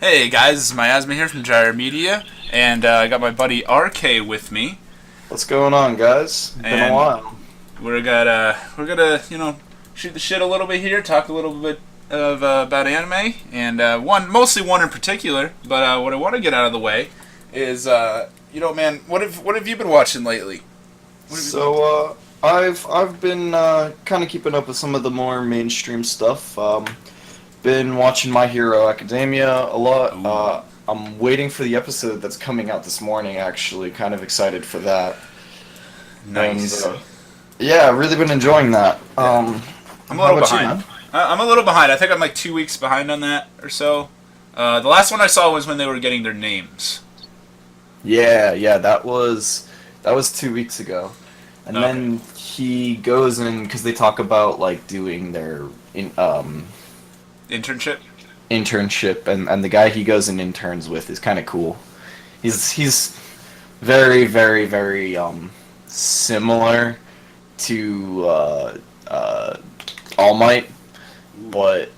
Hey guys, this is Miasma here from Gyre Media, and I got my buddy RK with me, What's going on, guys? Been a and while. we're gonna shoot the shit a little bit here, talk a little bit of about anime, and mostly one in particular. But what I want to get out of the way is man, what have you been watching lately? I've been kind of keeping up with some of the more mainstream stuff. Been watching My Hero Academia a lot. I'm waiting for the episode that's coming out this morning. Actually, kind of excited for that. Nice. And, yeah, really been enjoying that. I'm a little behind. I'm a little behind. I think I'm like 2 weeks behind on that or so. The last one I saw was when they were getting their names. Yeah, that was 2 weeks ago, and Okay. then he goes in because they talk about like doing their Internship. internship, and the guy he goes and interns with is kind of cool. He's very very very similar to All Might, but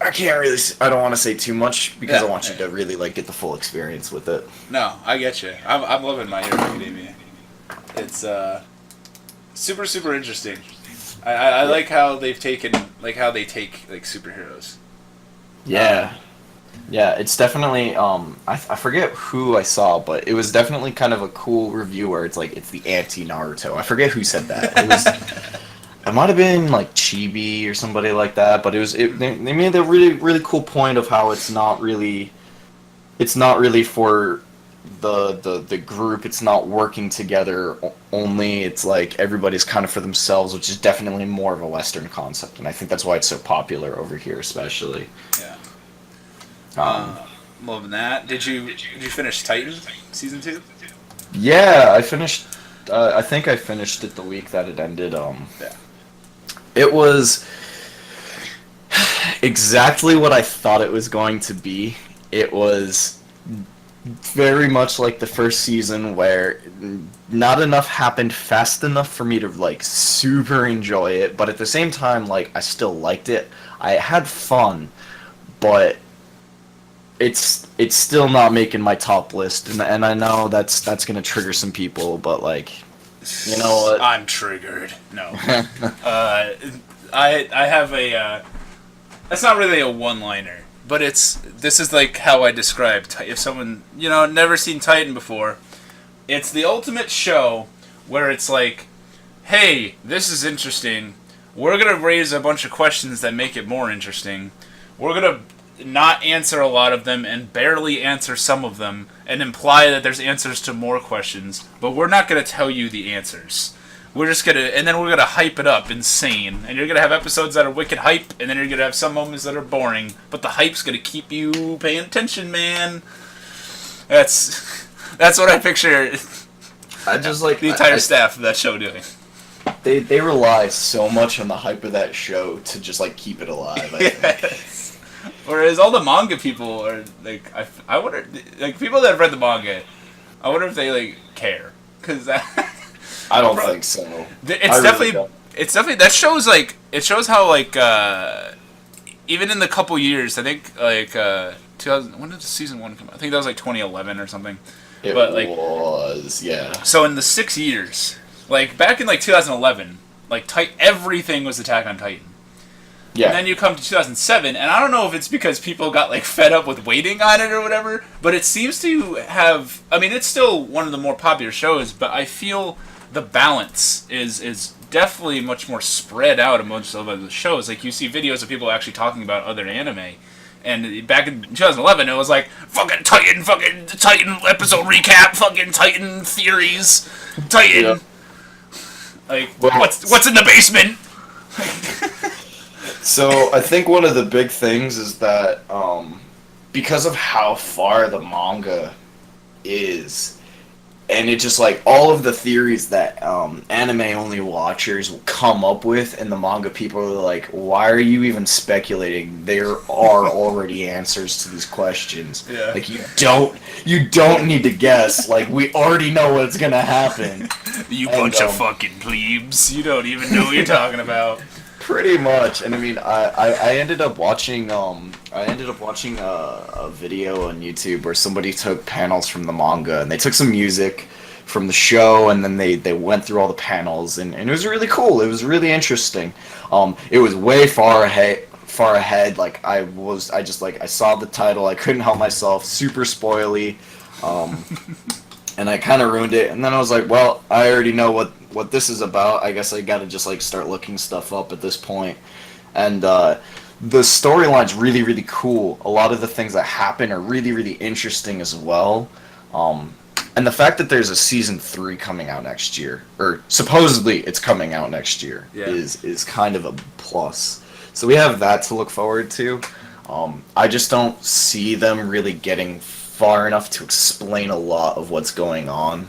I don't want to say too much because Yeah, I want you yeah. to really like get the full experience with it. No, I get you. I'm loving My Hero Academia. It's super super interesting. I like how they take like superheroes. Yeah. Yeah, it's definitely I forget who I saw, but it was definitely kind of a cool review where it's like it's the anti Naruto. I forget who said that. It might have been like Chibi or somebody like that, but they made a really really cool point of how it's not really for the group. It's not working together only. It's like everybody's kind of for themselves, which is definitely more of a Western concept, and I think that's why it's so popular over here, especially. Yeah. Um, Loving that. Did you finish Titan season 2? yeah, I finished. I think I finished it the week that it ended. Yeah. It was exactly what I thought it was going to be. It was very much like the first season where not enough happened fast enough for me to like super enjoy it, but at the same time like I still liked it. I had fun, but it's still not making my top list, and I know that's going to trigger some people, but like you know what? I'm triggered. No. I have a. That's not really a one-liner, but this is like how I describe if someone never seen Titan before. It's the ultimate show where it's like, hey, this is interesting. We're gonna raise a bunch of questions that make it more interesting. We're gonna not answer a lot of them and barely answer some of them and imply that there's answers to more questions, but we're not going to tell you the answers. We're just going to, and then we're going to hype it up insane. And you're going to have episodes that are wicked hype, and then you're going to have some moments that are boring, but the hype's going to keep you paying attention, man. That's what I picture I just like the entire staff of that show doing. they rely so much on the hype of that show to just like keep it alive. I think. Yes. Whereas all the manga people are like, I wonder, like people that have read the manga, I wonder if they like care, because I don't think so. It's definitely that shows like it shows how like even in the couple years, I think like 2000, when did season 1 come out? I think that was like 2011 or something. It But like was, yeah. so in the 6 years, like back in like 2011, like everything was Attack on Titan. Yeah. And then you come to 2007, and I don't know if it's because people got like fed up with waiting on it or whatever, but it seems to have. I mean, it's still one of the more popular shows, but I feel the balance is definitely much more spread out amongst other shows. Like you see videos of people actually talking about other anime, and back in 2011, it was like fucking Titan episode recap, fucking Titan theories, Titan. Yeah. Like Well, what's in the basement? So I think one of the big things is that because of how far the manga is, and it just like all of the theories that anime only watchers will come up with, and the manga people are like, why are you even speculating? There are already answers to these questions. Yeah. Like you don't need to guess. Like we already know what's gonna happen. You And, bunch of fucking plebes. You don't even know what you're talking about. Pretty much, and I mean, I ended up watching a video on YouTube where somebody took panels from the manga and they took some music from the show and then they went through all the panels and it was really cool. It was really interesting. It was way far ahead. Like I saw the title, I couldn't help myself, super spoily, and I kind of ruined it. And then I was like, well, I already know what this is about. I guess I gotta just like start looking stuff up at this point. And the storyline's really, really cool. A lot of the things that happen are really, really interesting as well. And the fact that there's a season 3 coming out next year, or supposedly it's coming out next year, is kind of a plus. So we have that to look forward to. I just don't see them really getting far enough to explain a lot of what's going on.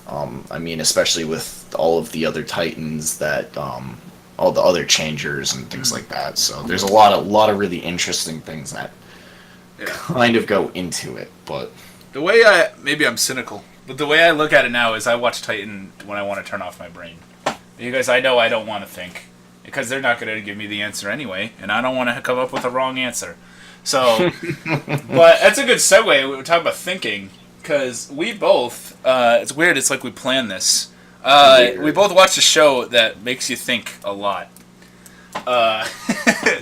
I mean, especially with all of the other Titans that, all the other changers and things like that. So there's a lot of really interesting things that kind of go into it. But the way maybe I'm cynical, but the way I look at it now is I watch Titan when I want to turn off my brain, because I know I don't want to think, because they're not going to give me the answer anyway, and I don't want to come up with a wrong answer. So, but that's a good segue. We were talking about thinking, because we both, it's weird, it's like we planned this. We both watched a show that makes you think a lot.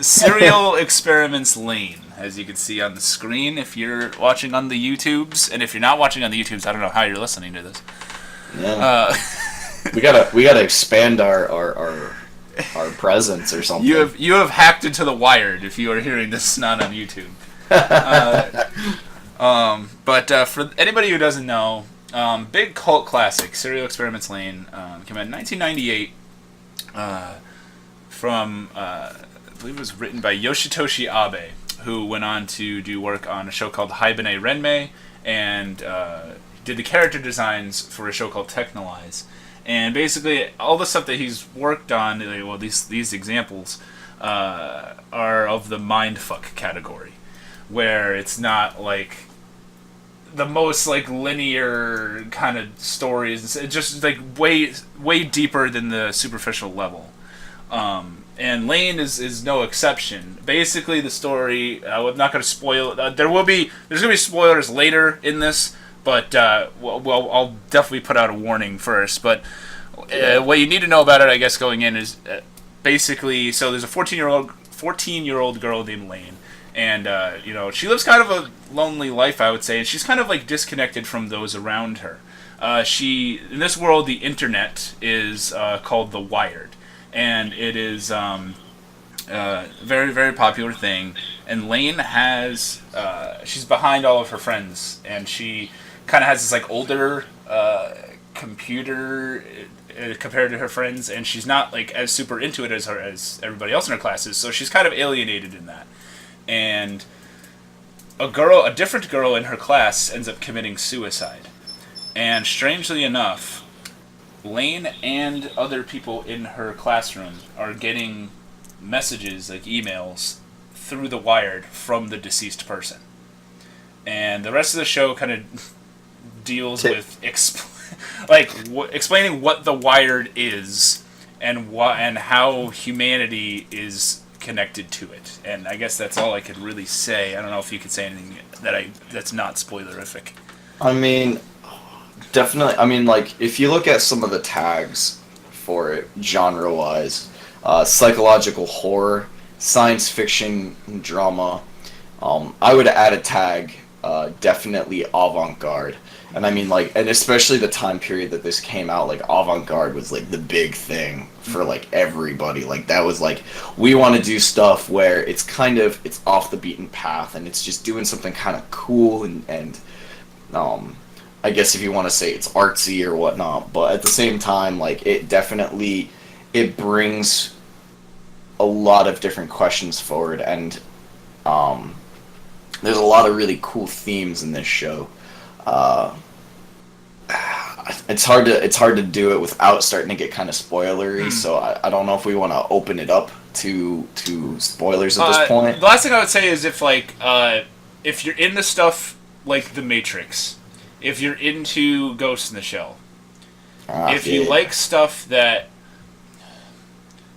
Serial Experiments Lain, as you can see on the screen if you're watching on the YouTubes. And if you're not watching on the YouTubes, I don't know how you're listening to this. Yeah. We gotta expand our presence or something. You have hacked into the Wired if you are hearing this not on YouTube. But for anybody who doesn't know, big cult classic, Serial Experiments Lain, came out in 1998. From I believe it was written by Yoshitoshi Abe, who went on to do work on a show called Haibane Renmei, and did the character designs for a show called Technolize. And basically, all the stuff that he's worked on, well, these examples, are of the mindfuck category, where it's not like the most like linear kind of stories. It's just like way deeper than the superficial level. And Lain is no exception. Basically, the story, I'm not going to spoil it. There's going to be spoilers later in this, but well, I'll definitely put out a warning first. But what you need to know about it, I guess, going in is basically, so there's a 14-year-old girl named Lain, and she lives kind of a lonely life, I would say, and she's kind of like disconnected from those around her. In this world, the internet is called the Wired. And it is a very, very popular thing. And Lain has, she's behind all of her friends. And she kind of has this like older computer compared to her friends. And she's not like as super into it as everybody else in her classes. So she's kind of alienated in that. And a different girl in her class ends up committing suicide. And strangely enough, Lain and other people in her classroom are getting messages, like emails, through the Wired from the deceased person. And the rest of the show kind of deals with explaining what the Wired is and how humanity is connected to it. And I guess that's all I could really say. I don't know if you could say anything that's not spoilerific. I mean, definitely. I mean, like, if you look at some of the tags for it, genre-wise, psychological horror, science fiction, drama, I would add a tag, definitely avant-garde. And I mean, like, and especially the time period that this came out, like, avant-garde was, like, the big thing for, like, everybody. Like, that was, like, we want to do stuff where it's off the beaten path, and it's just doing something kind of cool, and I guess if you want to say it's artsy or whatnot, but at the same time, like, it brings a lot of different questions forward, and there's a lot of really cool themes in this show. It's hard to do it without starting to get kind of spoilery, so I don't know if we want to open it up to spoilers at this point. The last thing I would say is if you're into stuff like The Matrix, if you're into Ghost in the Shell, if you like stuff that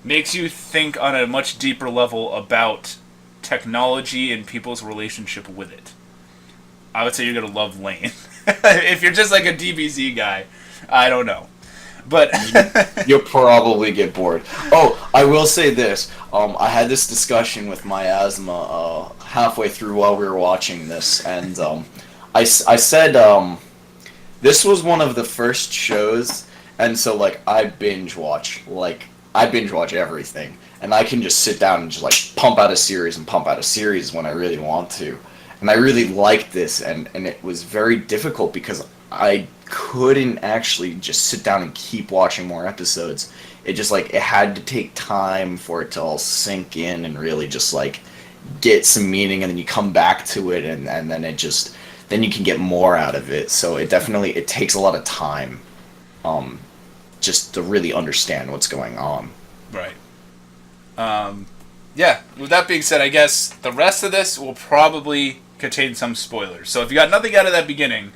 makes you think on a much deeper level about technology and people's relationship with it. I would say you're gonna love Lain. If you're just like a DBZ guy, I don't know, but You'll probably get bored. Oh, I will say this. I had this discussion with my asthma halfway through while we were watching this, and I said this was one of the first shows, and so like I binge watch everything, and I can just sit down and just like pump out a series and pump out a series when I really want to. And I really liked this, and it was very difficult because I couldn't actually just sit down and keep watching more episodes. It just like it had to take time for it to all sink in and really just like get some meaning, and then you come back to it, and then it just then you can get more out of it. So it takes a lot of time, just to really understand what's going on. right. Yeah. With that being said, I guess the rest of this will probably contain some spoilers. So if you got nothing out of that beginning,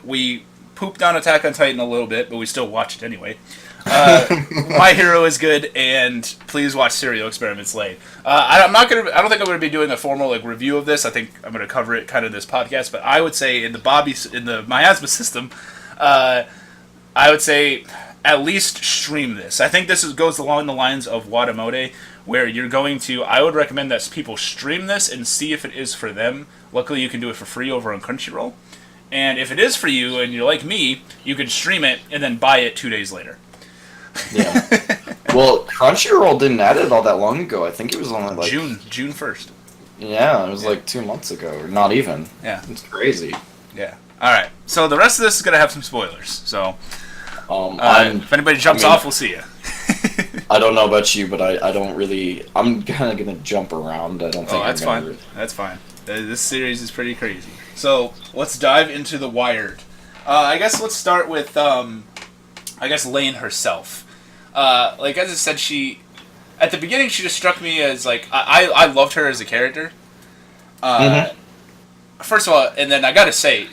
we pooped on Attack on Titan a little bit, but we still watched it anyway. My Hero is good, and please watch Serial Experiments Lain. I don't think I'm gonna be doing a formal like review of this. I think I'm gonna cover it kind of this podcast. But I would say in the miasma system, I would say at least stream this. I think this goes along the lines of Watamote, where you're going to. I would recommend that people stream this and see if it is for them. Luckily, you can do it for free over on Crunchyroll. And if it is for you, and you're like me, you can stream it and then buy it 2 days later. Yeah. Well, Crunchyroll didn't add it all that long ago. I think it was only like June 1st. Yeah, it was like 2 months ago, or not even. Yeah. It's crazy. Yeah. All right. So the rest of this is gonna have some spoilers. So, if anybody jumps off, we'll see you. I don't know about you, but I don't really. I'm kind of gonna jump around. I don't think. That's fine. That's fine. This series is pretty crazy. So let's dive into the Wired. I guess let's start with Lain herself. Like as I said, at the beginning she just struck me as like I loved her as a character. First of all, and then I gotta say,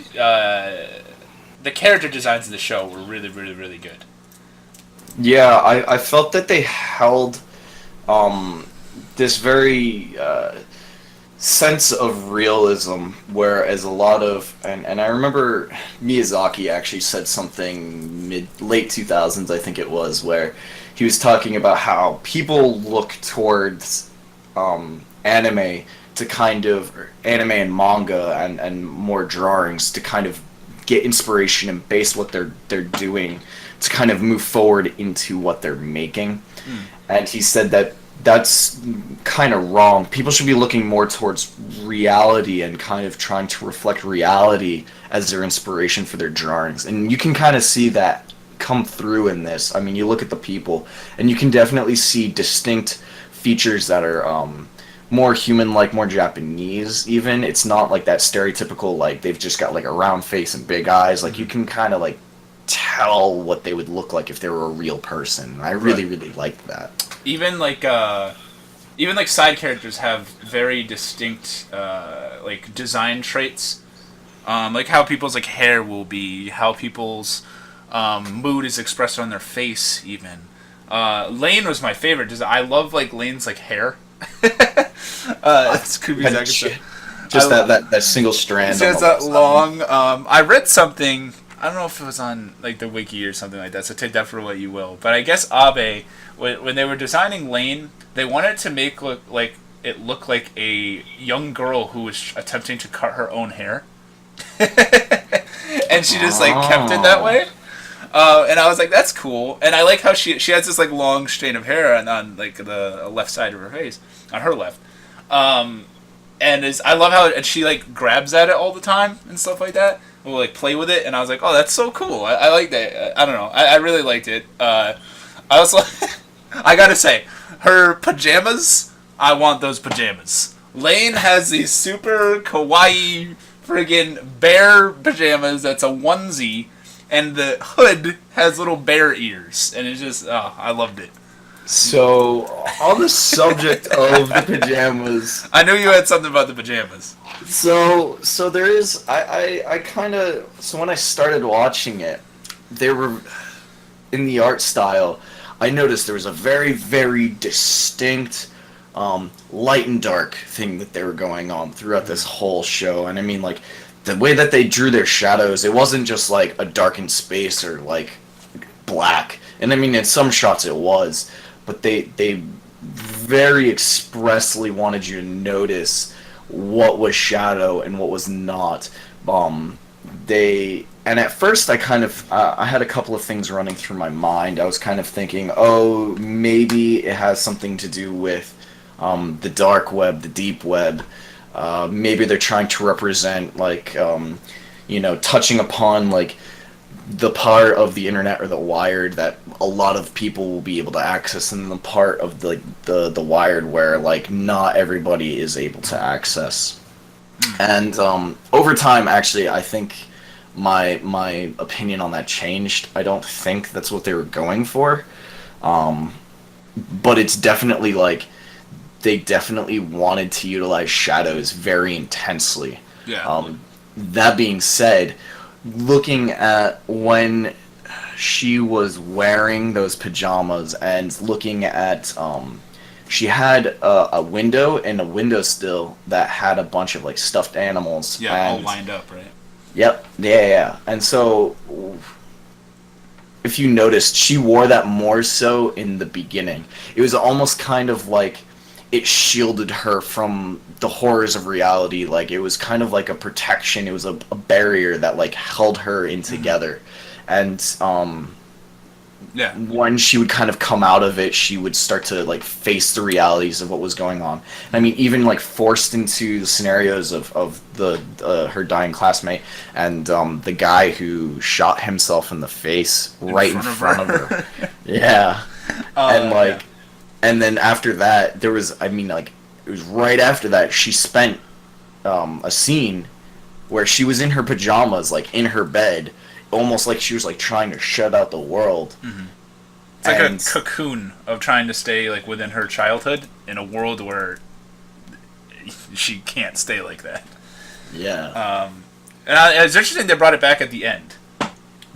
the character designs of the show were really, really, really good. Yeah, I felt that they held this very sense of realism, whereas a lot of and I remember Miyazaki actually said something late 2000s, I think it was, where he was talking about how people look towards anime to kind of anime and manga and more drawings to kind of get inspiration and base what they're doing to kind of move forward into what they're making. And he said that that's kind of wrong. People should be looking more towards reality and kind of trying to reflect reality as their inspiration for their drawings. And you can kind of see that come through in this. I mean, you look at the people, and you can definitely see distinct features that are more human-like, more Japanese even. It's not like that stereotypical, like, they've just got like a round face and big eyes. Like, you can kind of like tell what they would look like if they were a real person. I really, really liked that. Even side characters have very distinct like design traits, like how people's like hair will be, how people's mood is expressed on their face. Even Lain was my favorite. I love like Lain's like hair. It's creepy. Just that single strand. She has that long. I read something. I don't know if it was on like the wiki or something like that, so take that for what you will. But I guess Abe, when they were designing Lain, they wanted to make look like a young girl who was attempting to cut her own hair, and she just like kept it that way. And I was like, that's cool. And I like how she has this like long strand of hair on like the left side of her face, on her left. I love how she like grabs at it all the time and stuff like that. We'll like play with it, and I was like, "Oh, that's so cool." I like that. I don't know. I really liked it. I also, I gotta say, her pajamas. I want those pajamas. Lain has these super kawaii friggin' bear pajamas. That's a onesie, and the hood has little bear ears, and it's just, I loved it. So, on the subject of the pajamas, I knew you had something about the pajamas. So there is. I kind of. So when I started watching it, they were in the art style. I noticed there was a very, very distinct light and dark thing that they were going on throughout this whole show. And I mean, like, the way that they drew their shadows, it wasn't just like a darkened space or like black. And I mean, in some shots it was, but they very expressly wanted you to notice what was shadow and what was not. And at first I kind of I had a couple of things running through my mind. I was kind of thinking, oh, maybe it has something to do with the dark web, the deep web. Maybe they're trying to represent, like, touching upon, like, the part of the internet or the wired that a lot of people will be able to access, and the part of the wired where, like, not everybody is able to access. And over time, actually, I think my opinion on that changed. I don't think that's what they were going for, but it's definitely, like, they definitely wanted to utilize shadows very intensely. Yeah. That being said, looking at when she was wearing those pajamas and looking at she had a window and a windowsill that had a bunch of, like, stuffed animals. Yeah, all lined up, right? Yep. Yeah. And so, if you noticed, she wore that more so in the beginning. It was almost kind of like it shielded her from the horrors of reality. Like, it was kind of like a protection. It was a barrier that, like, held her in together. And when she would kind of come out of it, she would start to, like, face the realities of what was going on. And I mean, even, like, forced into the scenarios of her dying classmate and the guy who shot himself in the face right in front of her. Yeah. And, like, and then after that, there was, I mean, like, it was right after that, she spent a scene where she was in her pajamas, like, in her bed, almost like she was, like, trying to shut out the world. Mm-hmm. It's like a cocoon of trying to stay, like, within her childhood in a world where she can't stay like that. Yeah. And it's interesting they brought it back at the end.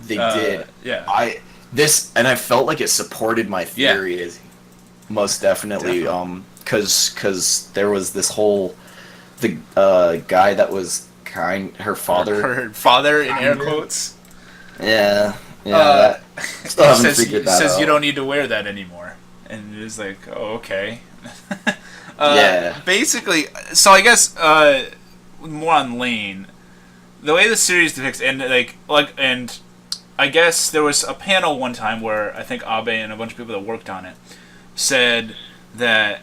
They did. Yeah. I felt like it supported my theory. Yeah. Most definitely. Because there was this whole guy that was her father. Her father in air quotes. Yeah. Yeah. Still haven't figured that out. Says you don't need to wear that anymore, and it was like, oh, okay. Yeah. Basically, so I guess more on Lain. The way the series depicts, and and I guess there was a panel one time where I think Abe and a bunch of people that worked on it said that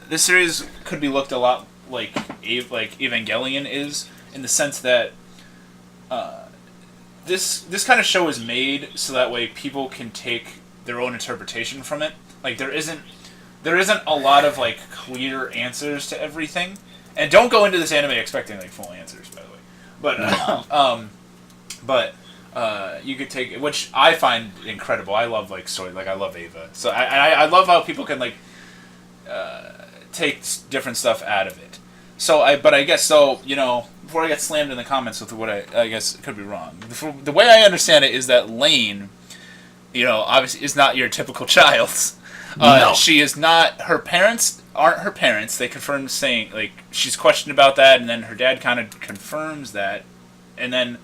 this series could be looked a lot like Evangelion is, in the sense that this kind of show is made so that way people can take their own interpretation from it. Like, there isn't a lot of, like, clear answers to everything, and don't go into this anime expecting, like, full answers, by the way. But you could take, which I find incredible. I love, like, story, like, I love Ava, so I love how people can, like, take different stuff out of it. But I guess so. Before I get slammed in the comments with what I guess could be wrong, the way I understand it is that Lain, obviously is not your typical child. No. She is not. Her parents aren't her parents. They confirmed saying, like, she's questioned about that, and then her dad kind of confirms that, and then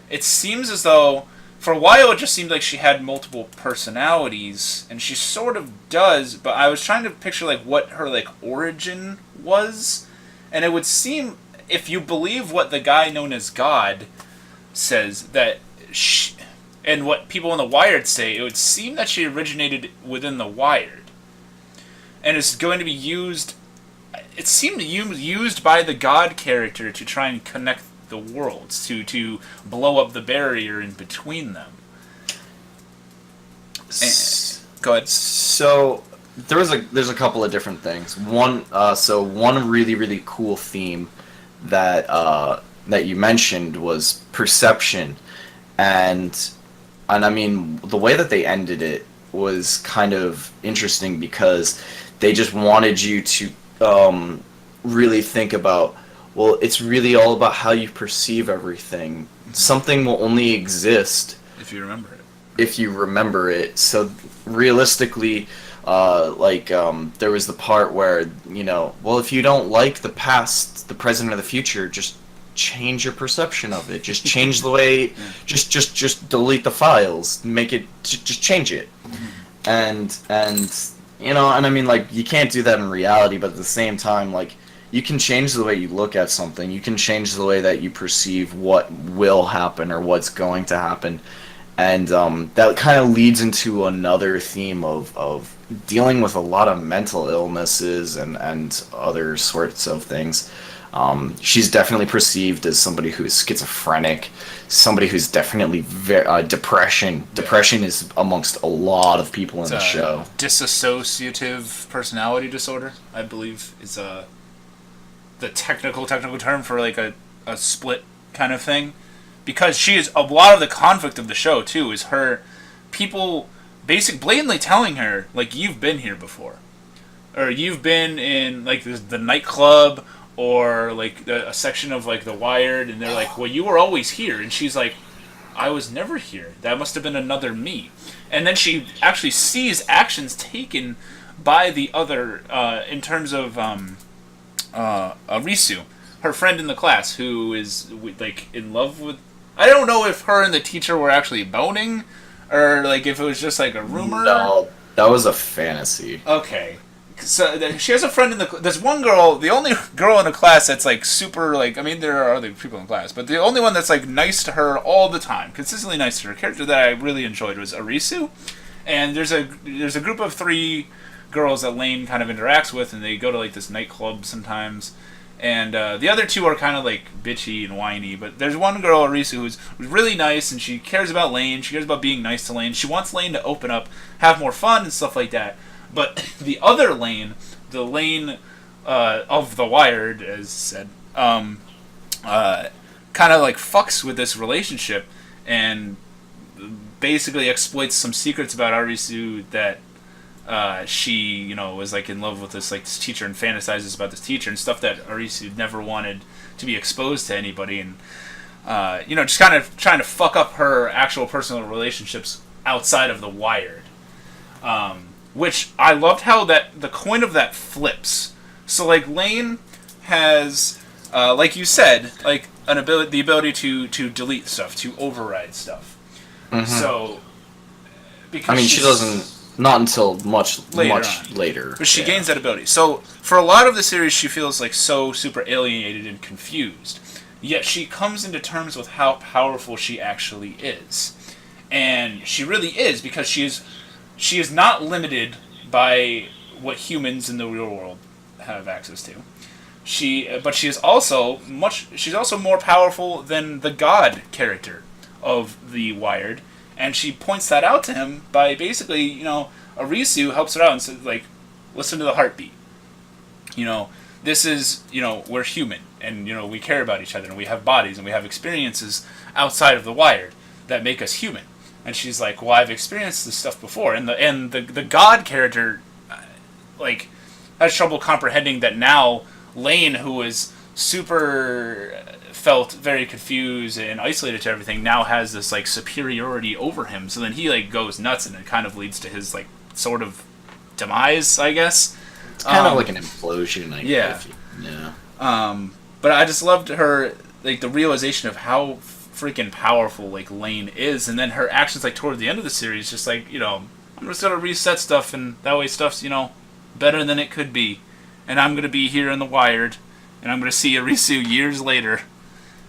it seems as though for a while it just seemed like she had multiple personalities, and she sort of does. But I was trying to picture, like, what her, like, origin was, and it would seem, if you believe what the guy known as God says, that she, and what people in the Wired say, it would seem that she originated within the Wired, and is going to be used. It seemed used by the God character to try and connect the worlds, to blow up the barrier in between them. Go ahead. So there's a couple of different things. One really, really cool theme that you mentioned was perception, and I mean, the way that they ended it was kind of interesting, because they just wanted you to really think about, well, it's really all about how you perceive everything. Something will only exist if you remember it. if you remember it. So realistically, there was the part where, well, if you don't like the past, the present, or the future, just change your perception of it. Just change the way. Just delete the files. Make it. Just change it. And I mean, like, you can't do that in reality, but at the same time, like, you can change the way you look at something. You can change the way that you perceive what will happen or what's going to happen. And that kind of leads into another theme of dealing with a lot of mental illnesses and other sorts of things. She's definitely perceived as somebody who is schizophrenic, somebody who's definitely depression. Depression is amongst a lot of people in the show. Dissociative personality disorder, I believe, is the technical term for like a split kind of thing. Because she is, a lot of the conflict of the show too is her people blatantly telling her, like, you've been here before, or you've been in like the nightclub, or like a section of like the Wired, and they're like, well, you were always here, and she's like, I was never here. That must have been another me. And then she actually sees actions taken by the other in terms of Risu, her friend in the class, who is like in love with. I don't know if her and the teacher were actually boning, or like if it was just like a rumor. No, that was a fantasy. Okay, so she has a friend in the. There's one girl, the only girl in the class that's like super like. I mean, there are other people in class, but the only one that's like nice to her all the time, consistently nice to her. Character that I really enjoyed was Arisu, and there's a group of 3 girls that Lain kind of interacts with, and they go to like this nightclub sometimes. And the other 2 are kind of like bitchy and whiny, but there's one girl, Arisu, who's really nice, and she cares about Lain. She cares about being nice to Lain. She wants Lain to open up, have more fun, and stuff like that. But the other Lain, the Lain of the Wired, as said, kind of like fucks with this relationship and basically exploits some secrets about Arisu that she, was like in love with this teacher and fantasizes about this teacher and stuff that Arisu never wanted to be exposed to anybody, and just kind of trying to fuck up her actual personal relationships outside of the Wired. Which I loved how that the coin of that flips. So like Lain has, like you said, like the ability to delete stuff, to override stuff. Mm-hmm. So because she doesn't. Not until much later. But she gains that ability. So, for a lot of the series, she feels like so super alienated and confused. Yet she comes into terms with how powerful she actually is. And she really is, because she is not limited by what humans in the real world have access to. But she is also she's also more powerful than the God character of the Wired. And she points that out to him by basically, Arisu helps her out and says, like, listen to the heartbeat. This is, we're human, and, we care about each other, and we have bodies, and we have experiences outside of the Wired that make us human. And she's like, well, I've experienced this stuff before. And the God character, like, has trouble comprehending that now Lain, who is super felt very confused and isolated to everything, now has this like superiority over him. So then he like goes nuts, and it kind of leads to his like sort of demise, I guess. It's kind of like an implosion, I guess. Yeah. But I just loved her, like, the realization of how freaking powerful like Lain is, and then her actions like toward the end of the series, just like, I'm just gonna reset stuff, and that way stuff's better than it could be, and I'm gonna be here in the Wired, and I'm gonna see Arisu years later.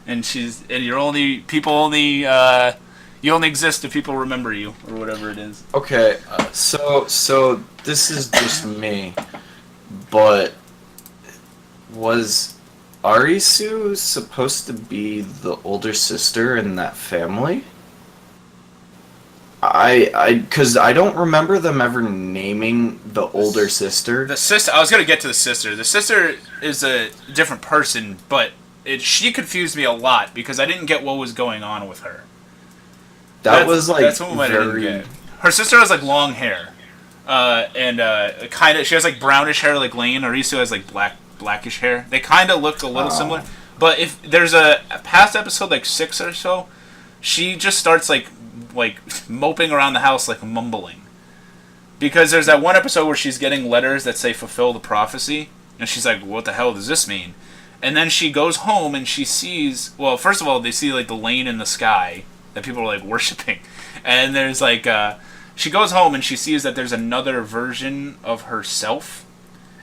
And you only exist if people remember you, or whatever it is. Okay, so this is just me, but was Arisu supposed to be the older sister in that family? Because I don't remember them ever naming the older sister. The sister, I was gonna get to the sister. The sister is a different person, but she confused me a lot because I didn't get what was going on with her. That's what I didn't get. Her sister has like long hair, and kind of she has like brownish hair like Lain. Arisu has like blackish hair. They kind of look a little similar, but if there's a past episode like 6 or so, she just starts like like moping around the house, like mumbling. Because there's that one episode where she's getting letters that say fulfill the prophecy, and she's like, what the hell does this mean? And then she goes home and she sees, well, first of all, they see like the Lain in the sky that people are like worshiping. And there's like, she goes home and she sees that there's another version of herself.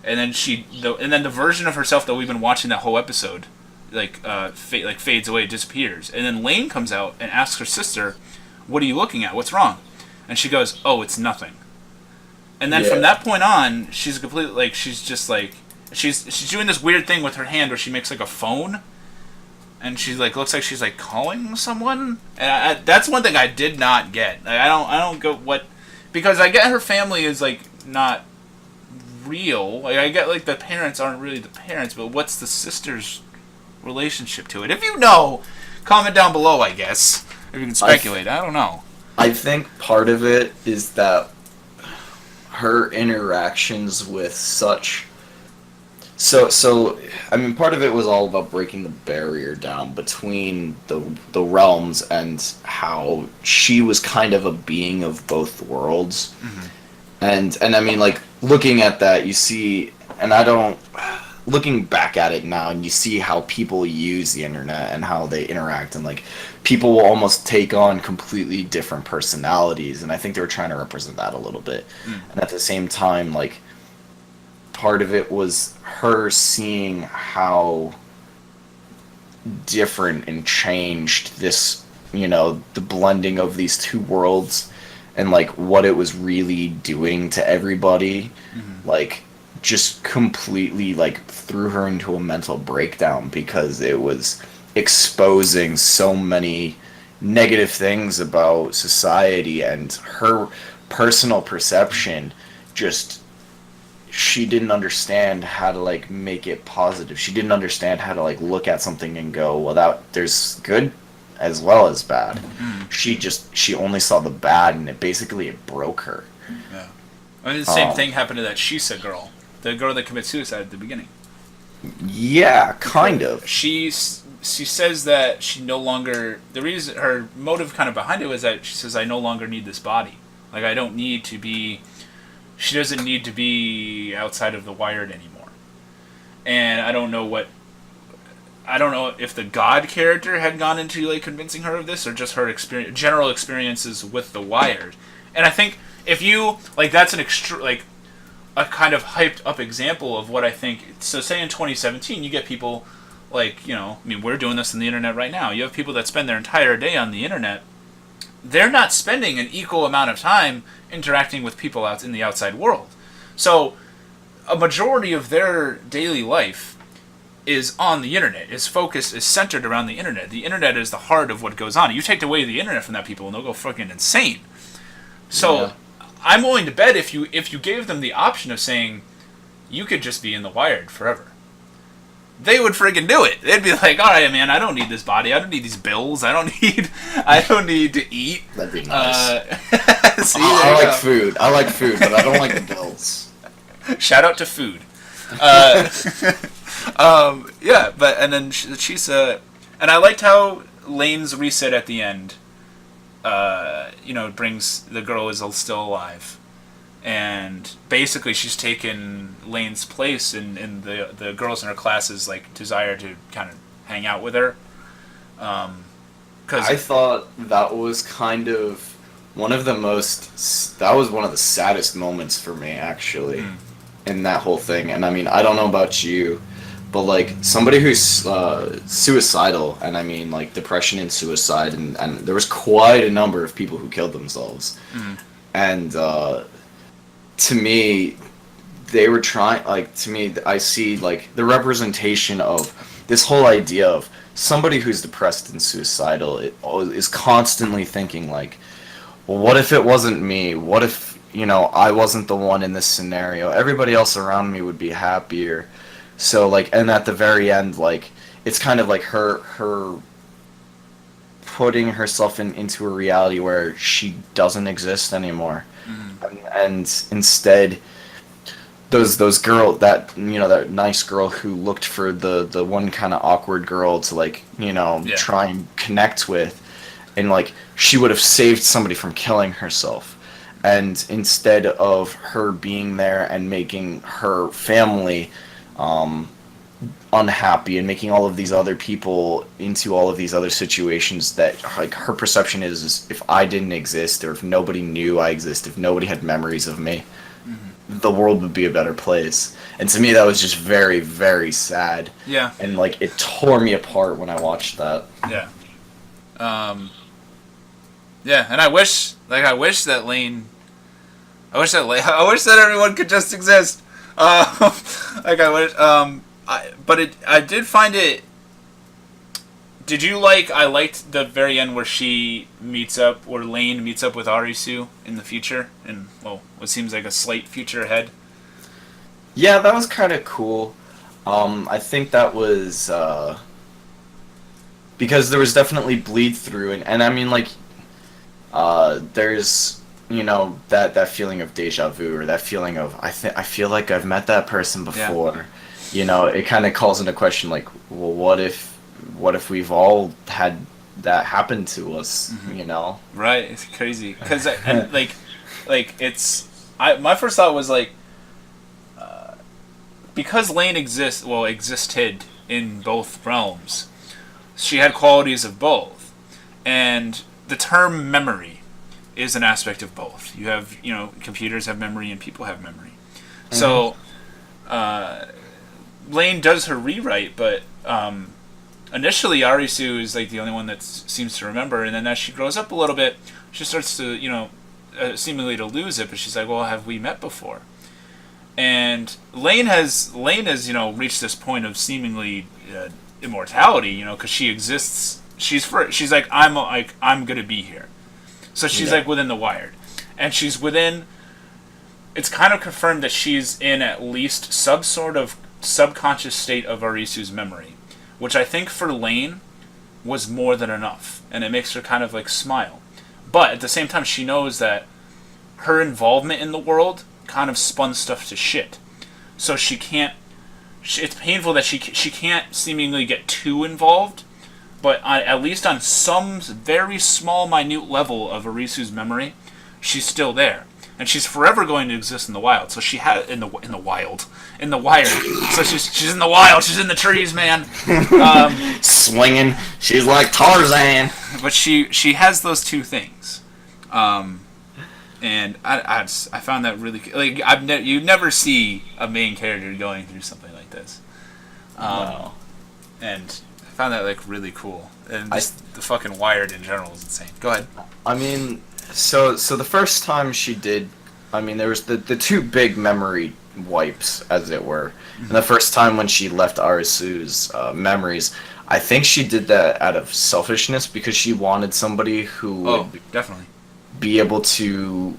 And then the version of herself that we've been watching that whole episode, fades away, disappears. And then Lain comes out and asks her sister, what are you looking at? What's wrong? And she goes, oh, it's nothing. And then from that point on, she's completely, like, she's just like, she's doing this weird thing with her hand where she makes like a phone, and she like looks like she's like calling someone. And that's one thing I did not get. Like, I don't get what, because I get her family is like not real. Like, I get like the parents aren't really the parents, but what's the sister's relationship to it? If you know, comment down below. I guess if you can speculate. I don't know. I think part of it is that her interactions with such. So I mean, part of it was all about breaking the barrier down between the realms and how she was kind of a being of both worlds. Mm-hmm. And I mean, like, looking at that, you see, and looking back at it now, and you see how people use the internet and how they interact, and like, people will almost take on completely different personalities, and I think they were trying to represent that a little bit. And at the same time, like, part of it was her seeing how different and changed this, the blending of these two worlds, and like what it was really doing to everybody. Like, just completely like threw her into a mental breakdown, because it was exposing so many negative things about society, and her personal perception just, she didn't understand how to like make it positive. She didn't understand how to like look at something and go, well, there's good as well as bad. She only saw the bad, and it broke her. Yeah. I mean, the same thing happened to that Shisa girl, the girl that commits suicide at the beginning. Yeah, kind of. She says that she no longer, the reason, her motive kind of behind it was that she says, I no longer need this body. Like, I don't need to be, she doesn't need to be outside of the Wired anymore. And I don't know if the God character had gone into like convincing her of this, or just her general experiences with the Wired. And I think if you, like, that's an a kind of hyped up example of what I think. So say in 2017, you get people like, I mean, we're doing this on the internet right now. You have people that spend their entire day on the internet. They're not spending an equal amount of time interacting with people out in the outside world. So a majority of their daily life is on the internet. Is centered around the internet. The internet is the heart of what goes on. You take away the internet from that people, and they'll go fucking insane. So I'm willing to bet if you gave them the option of saying you could just be in the Wired forever, they would friggin' do it. They'd be like, all right, man, I don't need this body. I don't need these bills. I don't need to eat. That'd be nice. See, I like food. I like food, but I don't like the bills. Shout out to food. Yeah, but, and then she's and I liked how Lain's reset at the end, brings the girl is still alive. And basically, she's taken Lain's place in the girls in her classes, like, desire to kind of hang out with her. I thought that was kind of one of the saddest moments for me, actually, in that whole thing. And I mean, I don't know about you, but like, somebody who's suicidal, and I mean, like, depression and suicide, and there was quite a number of people who killed themselves. And to me, they were trying, like, to me, I see, like, the representation of this whole idea of somebody who's depressed and suicidal is constantly thinking, like, well, what if it wasn't me? What if, I wasn't the one in this scenario? Everybody else around me would be happier. So, like, and at the very end, like, it's kind of like her putting herself into a reality where she doesn't exist anymore. And instead, those girl, that nice girl who looked for the one kind of awkward girl to, like, try and connect with, and like she would have saved somebody from killing herself. And instead of her being there and making her family unhappy and making all of these other people into all of these other situations, that like her perception is if I didn't exist, or if nobody knew I exist, if nobody had memories of me, the world would be a better place. And to me, that was just very, very sad. Yeah. And like it tore me apart when I watched that. Yeah. Yeah, and I wish that Lain. I wish that everyone could just exist. Like I wish. I did find it. Did you like? I liked the very end where where Lain meets up with Arisu in the future, in what seems like a slight future ahead. Yeah, that was kind of cool. I think that was because there was definitely bleed through, and I mean like, there's that feeling of deja vu, or that feeling of I feel like I've met that person before. Yeah. It kind of calls into question like, well, what if we've all had that happen to us? Mm-hmm. Right, it's crazy because my first thought was like, because Lain existed in both realms, she had qualities of both, and the term memory is an aspect of both. You have, computers have memory and people have memory. Mm-hmm. So, Lain does her rewrite, but initially Arisu is like the only one that seems to remember, and then as she grows up a little bit, she starts to, seemingly to lose it, but she's like, well, have we met before? And Lain has reached this point of seemingly immortality, because she exists. She's like, I'm gonna be here. So she's like within the Wired, and she's within. It's kind of confirmed that she's in at least some sort of subconscious state of Arisu's memory, which I think for Lain was more than enough, and it makes her kind of like smile. But at the same time, she knows that her involvement in the world kind of spun stuff to shit, so she can't. It's painful that she can't seemingly get too involved. But at least on some very small, minute level of Arisu's memory, she's still there, and she's forever going to exist in the wild. So she had in the Wire. So she's in the wild. She's in the trees, man. Swinging. She's like Tarzan. But she has those two things, and I found that really like you never see a main character going through something like this. No. And I found that like really cool, and the fucking Wired in general is insane. Go ahead. I mean, so the first time she did, I mean, there was the two big memory wipes, as it were. Mm-hmm. And the first time when she left Arisu's memories, I think she did that out of selfishness because she wanted somebody who would definitely be able to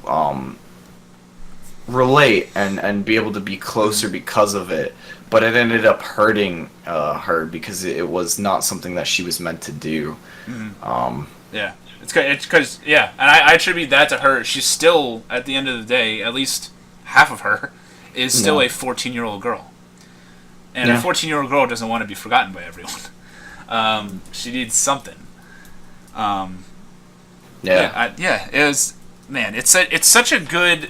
relate and be able to be closer because of it. But it ended up hurting her because it was not something that she was meant to do. Mm-hmm. Yeah, it's because and I attribute that to her. She's still, at the end of the day, at least half of her is still a 14-year-old girl, and a 14-year-old girl doesn't want to be forgotten by everyone. She needs something. It was, man. It's such a good.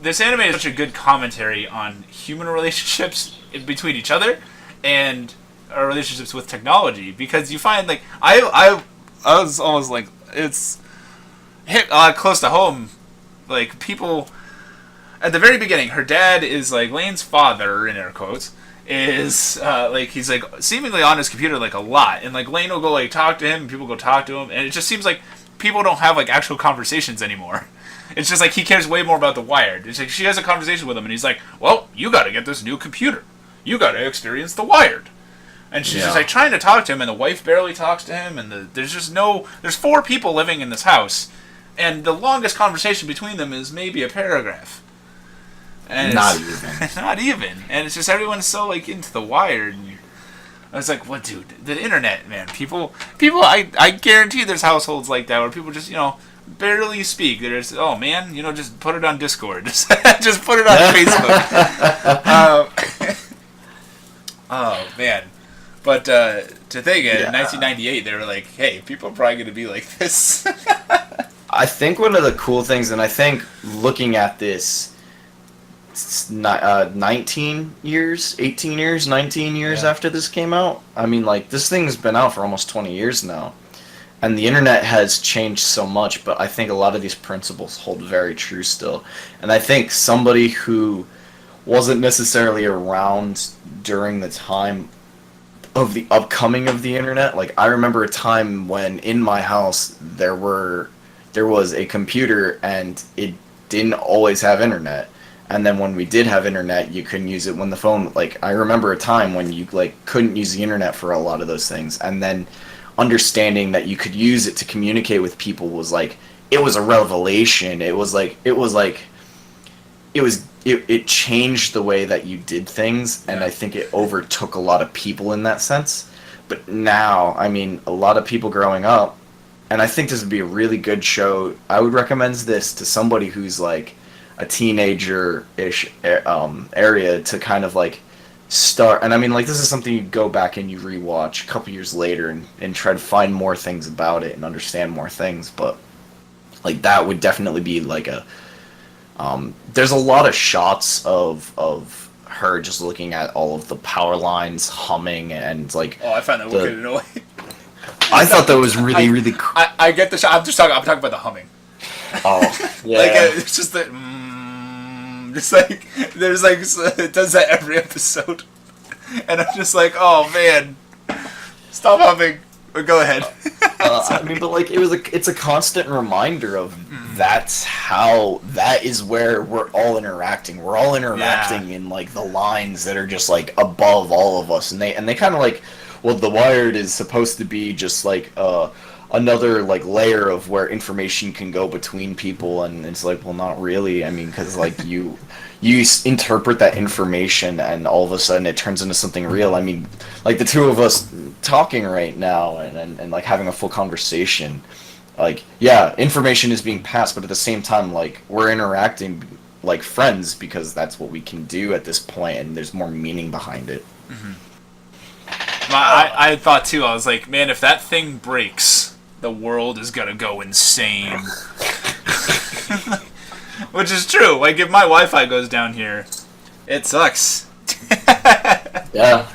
This anime is such a good commentary on human relationships between each other and our relationships with technology, because you find like I was almost like it's hit close to home, like people at the very beginning. Her dad is like Lain's father, in air quotes, is like he's like seemingly on his computer like a lot, and like Lain will go like talk to him, and people go talk to him, and it just seems like people don't have like actual conversations anymore. It's just like he cares way more about the Wired. It's like she has a conversation with him, and he's like, well, you gotta get this new computer. You gotta experience the Wired. And she's just like trying to talk to him, and the wife barely talks to him, and there's 4 people living in this house, and the longest conversation between them is maybe a paragraph. And not even. Not even. And it's just everyone's so like into the Wired. And I was like, what, dude? The internet, man. People. I guarantee there's households like that where people just barely speak. There's just put it on Discord. Just put it on Facebook. Oh man. But to think in Yeah. 1998, they were like, hey, people are probably going to be like this. I think one of the cool things, and I think looking at this 19 years, 18 years, 19 years Yeah. after this came out, I mean, like, this thing's been out for almost 20 years now. And the internet has changed so much, but I think a lot of these principles hold very true still. And I think somebody who wasn't necessarily around during the time of the upcoming of the internet, like I remember a time when in my house there was a computer and it didn't always have internet. And then when we did have internet, you couldn't use it when the phone, like I remember a time when you like couldn't use the internet for a lot of those things. And then understanding that you could use it to communicate with people was like it was a revelation. It changed the way that you did things, and I think it overtook a lot of people in that sense. But now, I mean, a lot of people growing up, and I think this would be a really good show. I would recommend this to somebody who's like a teenager-ish area to kind of like start. And I mean, like, this is something you go back and you rewatch a couple years later and try to find more things about it and understand more things. But like that would definitely be like a there's a lot of shots of her just looking at all of the power lines humming and like. Oh, I found that wicked annoying. I thought that was really cool. I get the shot. I'm talking about the humming. Oh, yeah. Like it's just that. Just like there's like it does that every episode, and I'm just like, oh man, stop humming. Or go ahead. I mean, but like it's a constant reminder of that is where we're all interacting. We're all interacting in like the lines that are just like above all of us, and they kind of like, well, the Wired is supposed to be just like another like layer of where information can go between people, and it's like, well, not really. I mean, because like you interpret that information and all of a sudden it turns into something real. I mean, like the two of us talking right now and like having a full conversation, like, yeah, information is being passed, but at the same time, like, we're interacting like friends because that's what we can do at this point, and there's more meaning behind it. I thought too, I was like, man, if that thing breaks, the world is gonna go insane. Which is true. Like, if my Wi-Fi goes down here, it sucks. Yeah.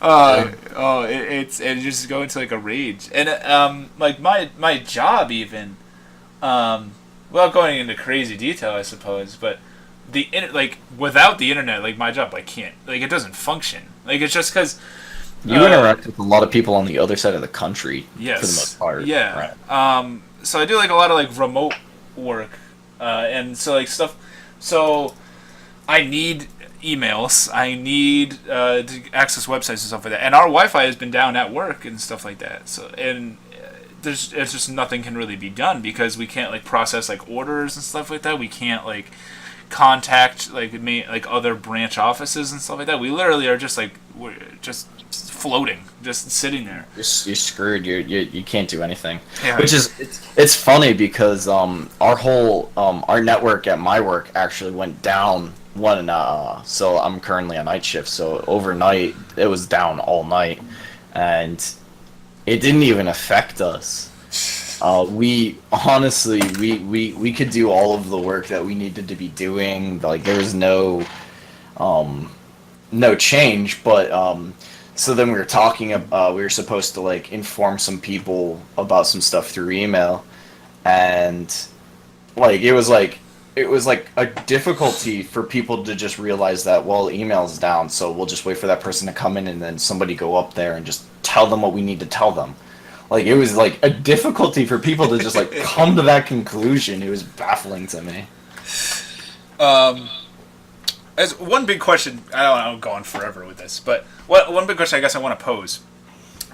It just go into like a rage, and like my job even, without going into crazy detail, I suppose, but like without the internet, like my job, I can't, like, it doesn't function. Like, it's just because you interact with a lot of people on the other side of the country. Yes. For the most part. Yeah. Right. So I do like a lot of like remote work, and so like stuff. So I need emails. I need to access websites and stuff like that. And our Wi-Fi has been down at work and stuff like that. So it's just nothing can really be done because we can't like process like orders and stuff like that. We can't like contact like other branch offices and stuff like that. We literally are just like we're just floating, just sitting there. You're screwed. You can't do anything. Yeah. Which is it's funny because our whole our network at my work actually went down when so I'm currently on night shift, so overnight it was down all night, and it didn't even affect us. We honestly we could do all of the work that we needed to be doing. Like, there was no change, but so then we were talking about, we were supposed to like inform some people about some stuff through email, and like it was like a difficulty for people to just realize that, well, email's down, so we'll just wait for that person to come in and then somebody go up there and just tell them what we need to tell them. Like, it was like a difficulty for people to just like come to that conclusion. It was baffling to me. As one big question, I don't know, I'm going forever with this, but one big question I guess I want to pose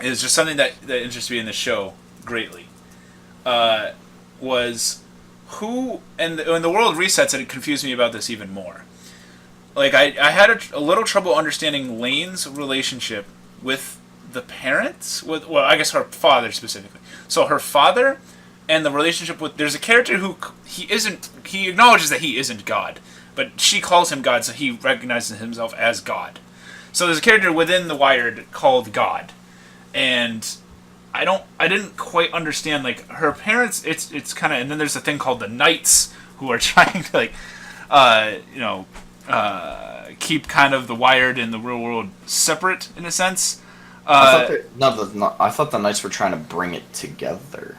is just something that interests me in the show greatly. Was who, and when the world resets, it confused me about this even more. Like, I had a little trouble understanding Lain's relationship with the parents, well, I guess her father specifically. So her father and the relationship with, there's a character who he acknowledges that he isn't God, but she calls him God, so he recognizes himself as God. So there's a character within the Wired called God, and I didn't quite understand like her parents. It's kind of, and then there's a thing called the Knights who are trying to like, keep kind of the Wired and the real world separate in a sense. I thought the Knights were trying to bring it together.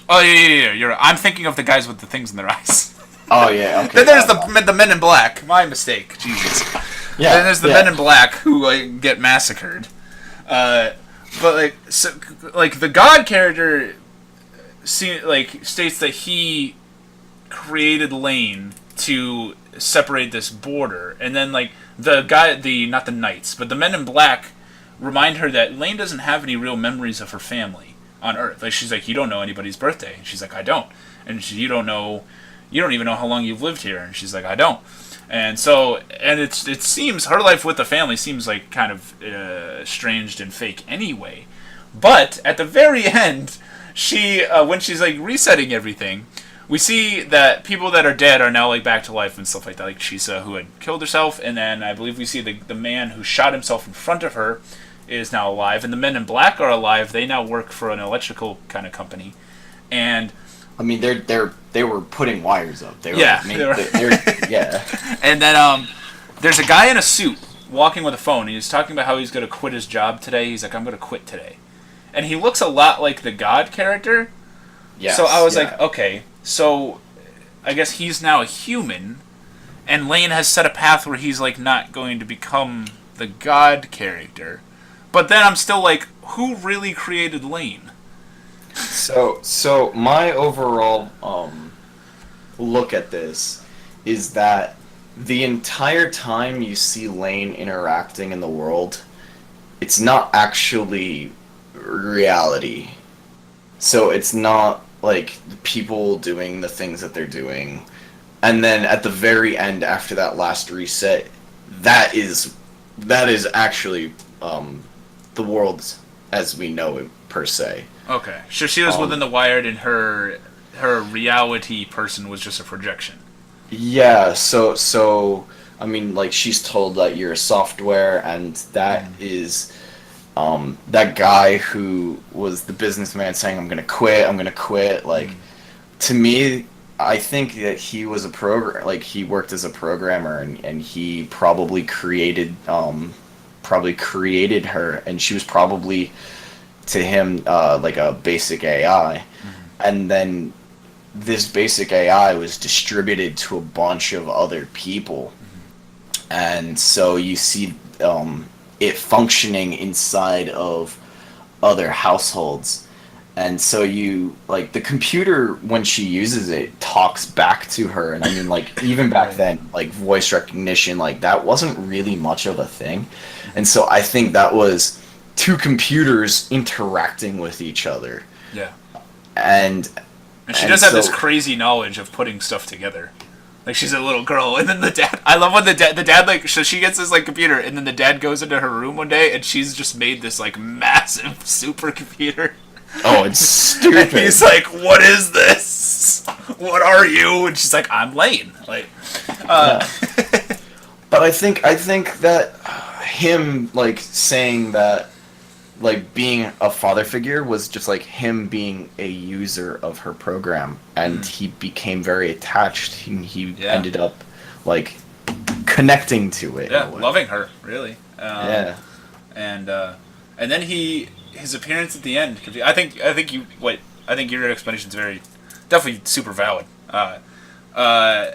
Oh yeah. You're right. I'm thinking of the guys with the things in their eyes. Oh yeah. Okay. Then there's the Men in Black. My mistake. Jesus. Yeah. Then there's the Men in Black who like get massacred. But like the God character, states that he created Lain to separate this border, and then like not the Knights, but the Men in Black remind her that Lain doesn't have any real memories of her family on Earth. Like she's like, you don't know anybody's birthday, and she's like, I don't, and you don't even know how long you've lived here, and she's like, I don't. And so, and it seems her life with the family seems like kind of estranged and fake anyway. But at the very end, she when she's like resetting everything, we see that people that are dead are now like back to life and stuff like that. Like Chisa, who had killed herself, and then I believe we see the man who shot himself in front of her is now alive, and the Men in Black are alive. They now work for an electrical kind of company, and I mean, they were putting wires up. They were, yeah. And then there's a guy in a suit walking with a phone. He's talking about how he's going to quit his job today. He's like, I'm going to quit today. And he looks a lot like the God character. Yes, so I was like, okay, so I guess he's now a human, and Lain has set a path where he's like not going to become the God character. But then I'm still like, who really created Lain? So my overall look at this is that the entire time you see Lain interacting in the world, it's not actually reality. So it's not like people doing the things that they're doing, and then at the very end, after that last reset, that is actually the world as we know it per se. Okay, so she was within the Wired, and her reality person was just a projection. Yeah, so I mean, like, she's told that you're a software, and that is that guy who was the businessman saying, I'm gonna quit. Like, to me, I think that he was he worked as a programmer, and he probably created her, and she was probably to him like a basic AI, and then this basic AI was distributed to a bunch of other people, and so you see it functioning inside of other households, and so you like the computer when she uses it talks back to her, and I mean, like, even back then, like, voice recognition, like, that wasn't really much of a thing, and so I think that was two computers interacting with each other. Yeah. And she does have this crazy knowledge of putting stuff together. Like, she's a little girl, and then the dad... I love when the dad, like... So she gets this, like, computer, and then the dad goes into her room one day, and she's just made this, like, massive supercomputer. Oh, it's stupid. And he's like, what is this? What are you? And she's like, I'm Lain. Like, yeah. But I think that him, like, saying that, like, being a father figure was just like him being a user of her program, and he became very attached. He ended up like connecting to it. Yeah, loving her, really. Yeah. And then his appearance at the end. I think your explanation is definitely super valid. The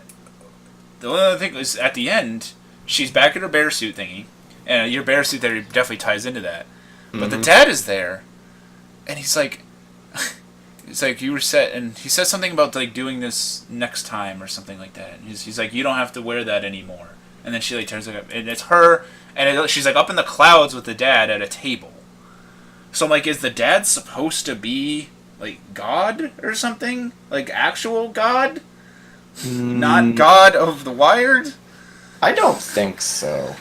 only other thing is at the end, she's back in her bear suit thingy, and your bear suit there definitely ties into that. But the dad is there, and he's like, you were set, and he says something about like doing this next time or something like that. And he's like, you don't have to wear that anymore. And then she like turns up, and it's her, and she's like up in the clouds with the dad at a table. So I'm like, is the dad supposed to be like God or something, like actual God, not God of the Wired? I don't think so.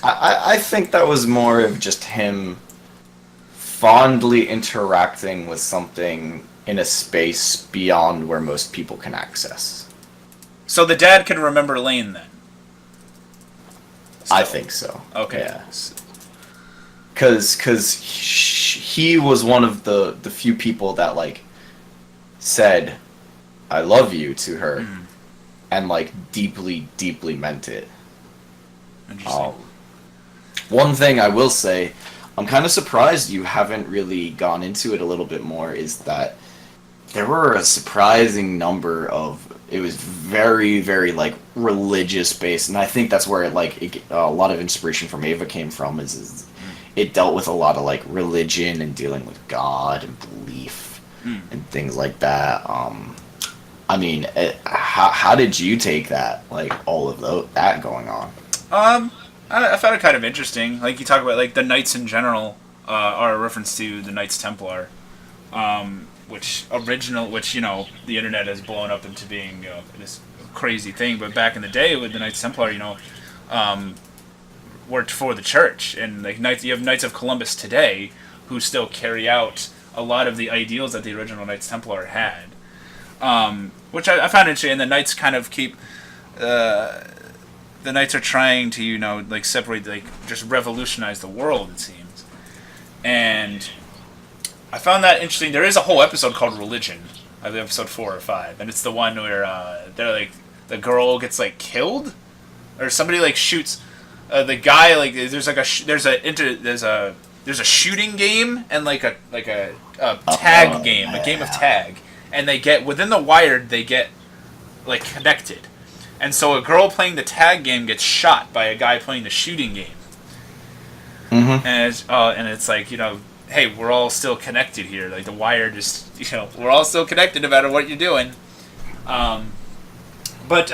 I think that was more of just him fondly interacting with something in a space beyond where most people can access. So the dad can remember Lain then? Still. I think so. Okay. Yeah. Because he was one of the few people that, like, said, I love you to her, and, like, deeply, deeply meant it. Interesting. One thing I will say, I'm kind of surprised you haven't really gone into it a little bit more, is that there were a surprising number of, it was very, very, like, religious based, and I think that's where a lot of inspiration from Ava came from, is it dealt with a lot of, like, religion and dealing with God and belief and things like that. I mean, how did you take that, like, all of that going on? I found it kind of interesting. Like, you talk about, like, the Knights in general are a reference to the Knights Templar, which, you know, the internet has blown up into being, you know, this crazy thing. But back in the day with the Knights Templar, you know, worked for the church. And, like, you have Knights of Columbus today who still carry out a lot of the ideals that the original Knights Templar had. Which I found interesting. And the Knights kind of keep... the Knights are trying to, you know, like, separate, like, just revolutionize the world, it seems. And I found that interesting. There is a whole episode called Religion. I believe episode 4 or 5. And it's the one where they're, like, the girl gets, like, killed? Or somebody, like, shoots... the guy, like, there's a shooting game and, like, a tag game, a game of tag. And they get, within the Wired, they get, like, connected. And so a girl playing the tag game gets shot by a guy playing the shooting game. Mm-hmm. And it's like, you know, hey, we're all still connected here. Like, the Wired is, you know, we're all still connected no matter what you're doing. But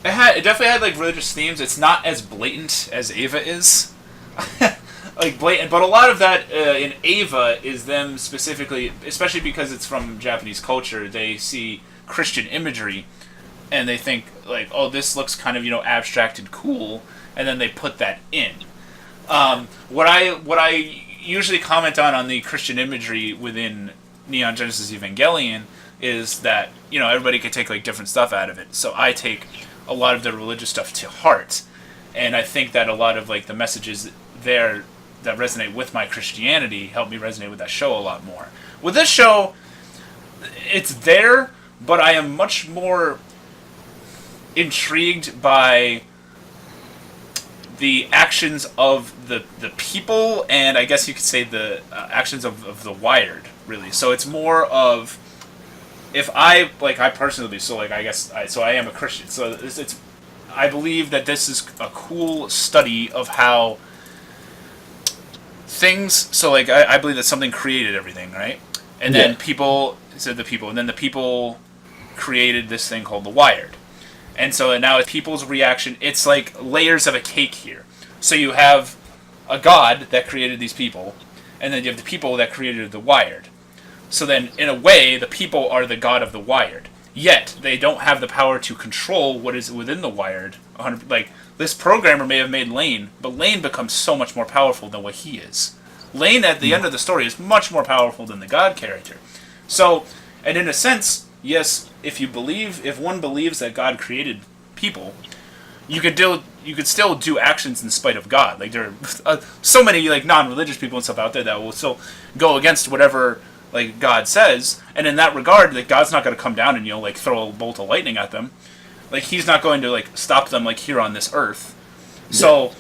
it definitely had, like, religious themes. It's not as blatant as Ava is. Like, blatant. But a lot of that in Ava is them specifically, especially because it's from Japanese culture, they see Christian imagery. And they think, like, oh, this looks kind of, you know, abstract and cool, and then they put that in. What I usually comment on the Christian imagery within Neon Genesis Evangelion is that, you know, everybody could take, like, different stuff out of it. So I take a lot of the religious stuff to heart, and I think that a lot of, like, the messages there that resonate with my Christianity help me resonate with that show a lot more. With this show, it's there, but I am much more intrigued by the actions of the people, and I guess you could say the actions of the Wired, really. So it's more of, if I personally, so, like, I guess I am a Christian, so it's I believe that this is a cool study of how things, so, like, I believe that something created everything, right? And then the people created this thing called the Wired. And so now it's people's reaction. It's like layers of a cake here. So you have a god that created these people, and then you have the people that created the Wired. So then, in a way, the people are the god of the Wired. Yet, they don't have the power to control what is within the Wired. Like, this programmer may have made Lain, but Lain becomes so much more powerful than what he is. Lain, at the end of the story, is much more powerful than the god character. So, and in a sense, yes, if one believes that God created people, you could still do actions in spite of God. Like, there are so many, like, non-religious people and stuff out there that will still go against whatever, like, God says. And in that regard, like, God's not going to come down and, you know, like, throw a bolt of lightning at them. Like, he's not going to, like, stop them, like, here on this earth. Yeah. So,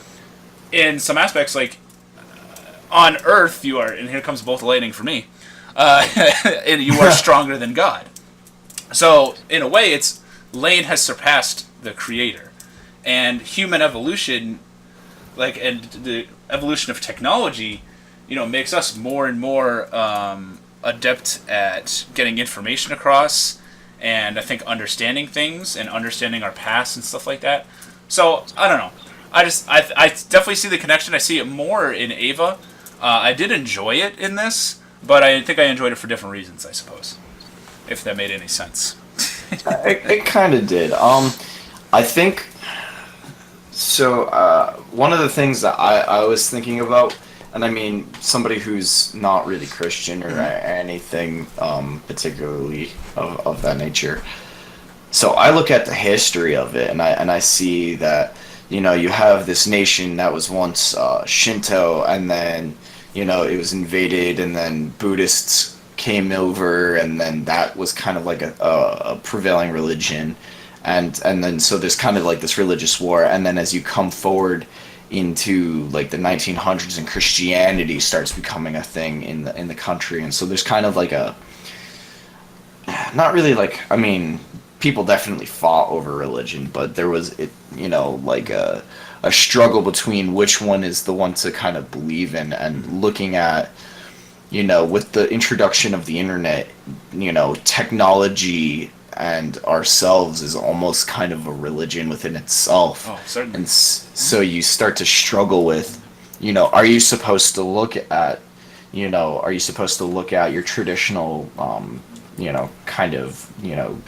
in some aspects, like, on earth, you are, and here comes a bolt of lightning for me, and you are stronger than God. So, in a way, it's Lain has surpassed the creator. And human evolution, like, and the evolution of technology, you know, makes us more and more adept at getting information across, and I think understanding things and understanding our past and stuff like that. So, I don't know. I definitely see the connection. I see it more in Ava. I did enjoy it in this, but I think I enjoyed it for different reasons, I suppose. If that made any sense. It kind of did. I think, so, one of the things that I was thinking about, and I mean, somebody who's not really Christian or anything particularly of that nature. So I look at the history of it, and I see that, you have this nation that was once Shinto, and then it was invaded, and then Buddhists came over, and then that was kind of like a prevailing religion, and then so there's kind of like this religious war, and then as you come forward into like the 1900s, and Christianity starts becoming a thing in the country, and so there's kind of like a not really like, I mean, people definitely fought over religion, but there was like a struggle between which one is the one to kind of believe in, and looking at, with the introduction of the internet, technology and ourselves is almost kind of a religion within itself. Oh, certainly. And so you start to struggle with, are you supposed to look at, your traditional, kind of,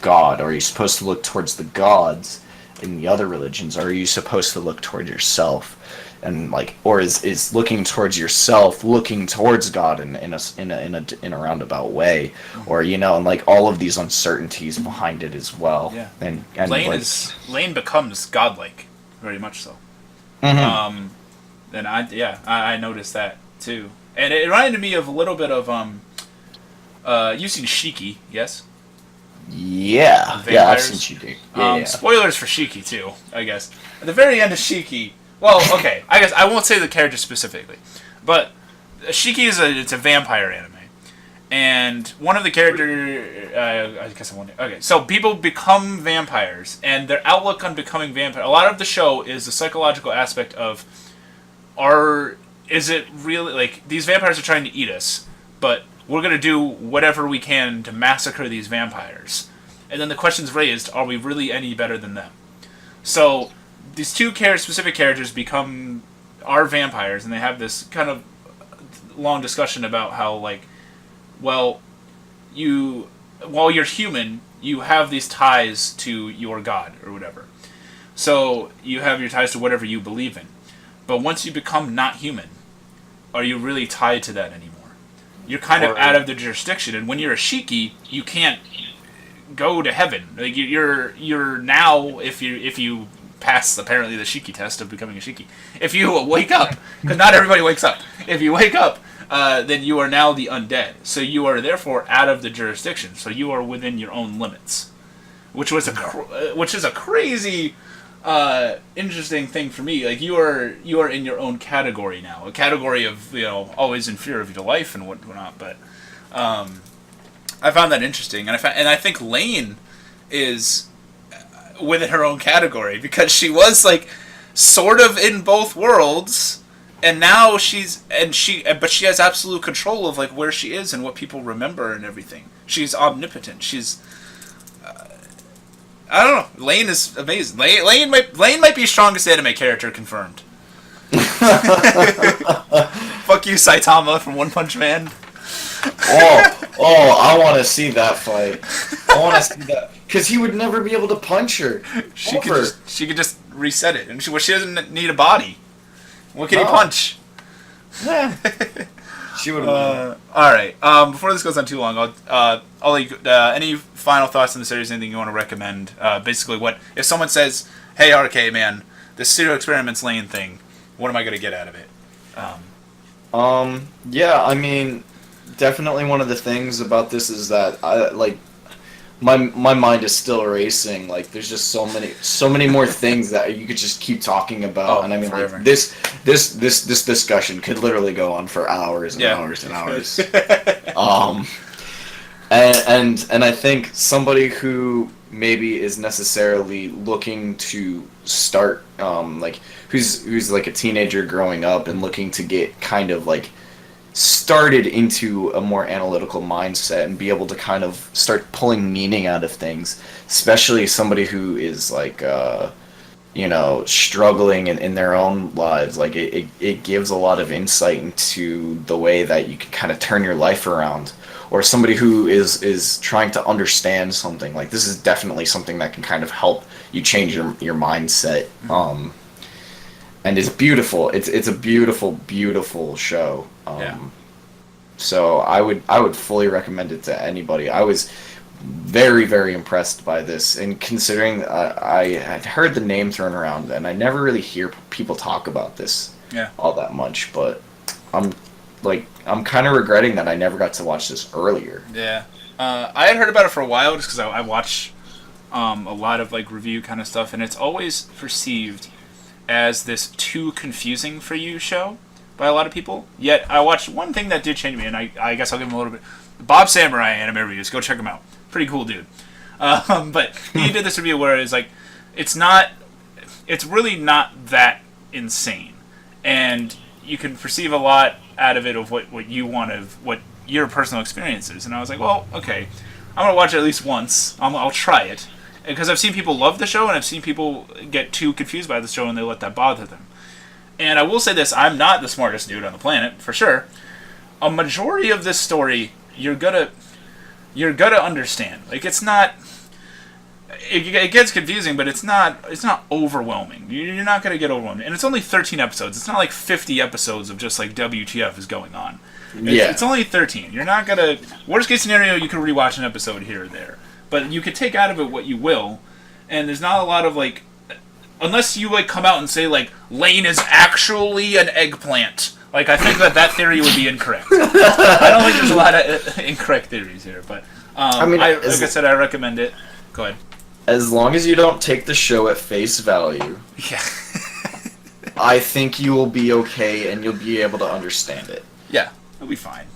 God? Or are you supposed to look towards the gods in the other religions? Or are you supposed to look toward yourself? And like, or is looking towards yourself looking towards God in a roundabout way? Or and like all of these uncertainties behind it as well. Yeah. And Lain becomes godlike, very much so. Mm-hmm. And I noticed that too, and it reminded me of a little bit of you've seen Shiki, yes? Yeah, I've seen Shiki. Yeah. Spoilers for Shiki too, I guess. At the very end of Shiki, well, okay, I guess I won't say the character specifically, but Shiki it's a vampire anime, and one of the characters, I guess I won't. Okay, so people become vampires, and their outlook on becoming vampire. A lot of the show is the psychological aspect of, is it really like these vampires are trying to eat us, but we're going to do whatever we can to massacre these vampires. And then the question's raised, are we really any better than them? So these two specific characters are vampires, and they have this kind of long discussion about how, like, well, while you're human, you have these ties to your god or whatever. So you have your ties to whatever you believe in. But once you become not human, are you really tied to that anymore? You're kind of out of the jurisdiction, and when you're a Shiki, you can't go to heaven. Like you're now, if you pass apparently the Shiki test of becoming a Shiki, if you wake up, because not everybody wakes up. If you wake up, then you are now the undead. So you are therefore out of the jurisdiction. So you are within your own limits, which is a crazy. Interesting thing for me, like you are in your own category now, a category of always in fear of your life and whatnot. But I found that interesting, and I think Lain is within her own category because she was like sort of in both worlds, and now but she has absolute control of like where she is and what people remember and everything. She's omnipotent. She's I don't know. Lain is amazing. Lain might be strongest anime character confirmed. Fuck you, Saitama from One Punch Man. I want to see that fight. I want to see that because he would never be able to punch her. She could just reset it, and she doesn't need a body. What can he punch? Yeah. She would. All right. Before this goes on too long, I'll let you, any final thoughts on the series? Anything you want to recommend? Basically, what if someone says, "Hey, RK man, this Studio Experiments Lain thing, what am I gonna get out of it?" Yeah, I mean, definitely one of the things about this is that I like my mind is still racing. Like, there's just so many more things that you could just keep talking about. And I mean, forever. like, this discussion could literally go on for hours and hours and hours. And I think somebody who maybe is necessarily looking to start, like, who's like a teenager growing up and looking to get kind of like started into a more analytical mindset and be able to kind of start pulling meaning out of things, especially somebody who is like struggling in their own lives. Like, it gives a lot of insight into the way that you can kind of turn your life around, or somebody who is trying to understand something. Like, this is definitely something that can kind of help you change your mindset. And it's beautiful. It's a beautiful show. So I would fully recommend it to anybody. I was very, very impressed by this. And considering I had heard the name thrown around, and I never really hear people talk about this all that much, but I'm kind of regretting that I never got to watch this earlier. Yeah. I had heard about it for a while just because I watch a lot of like review kind of stuff, and it's always perceived as this too confusing for you show by a lot of people. Yet I watched one thing that did change me, and I guess I'll give him a little bit. Bob Samurai anime reviews. Go check him out. Pretty cool dude. But he did this review where it's like, it's really not that insane, and you can perceive a lot out of it of what you want of what your personal experience is. And I was like, well, okay, I'm gonna watch it at least once. I'll try it because I've seen people love the show and I've seen people get too confused by the show and they let that bother them. And I will say this: I'm not the smartest dude on the planet for sure. A majority of this story you're gonna understand. Like it's not. It gets confusing, but it's not overwhelming. You're not gonna get overwhelmed, and it's only 13 episodes. It's not like 50 episodes of just like WTF is going on. It's only 13. You're not gonna. Worst case scenario, you could rewatch an episode here or there, but you could take out of it what you will, and there's not a lot of like, unless you like come out and say like Lain is actually an eggplant. Like I think that theory would be incorrect. I don't think there's a lot of incorrect theories here, but like I said, I recommend it. Go ahead. As long as you don't take the show at face value, yeah, I think you will be okay and you'll be able to understand it. Yeah, you'll be fine.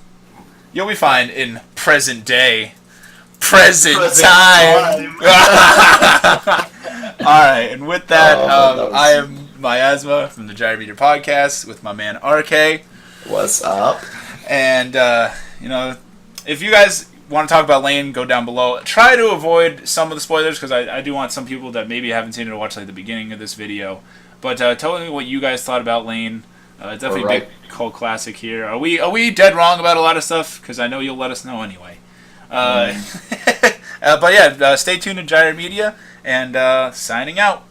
You'll be fine in present day. Present time. Alright, and with that, I am Miasma from the Gyre podcast with my man RK. What's up? And, if you guys want to talk about Lain, go down below. Try to avoid some of the spoilers because I do want some people that maybe haven't seen it to watch like the beginning of this video. But tell me what you guys thought about Lain. Definitely a big cult classic here. Are we dead wrong about a lot of stuff? Because I know you'll let us know anyway. But yeah, stay tuned to Gyre Media, and signing out.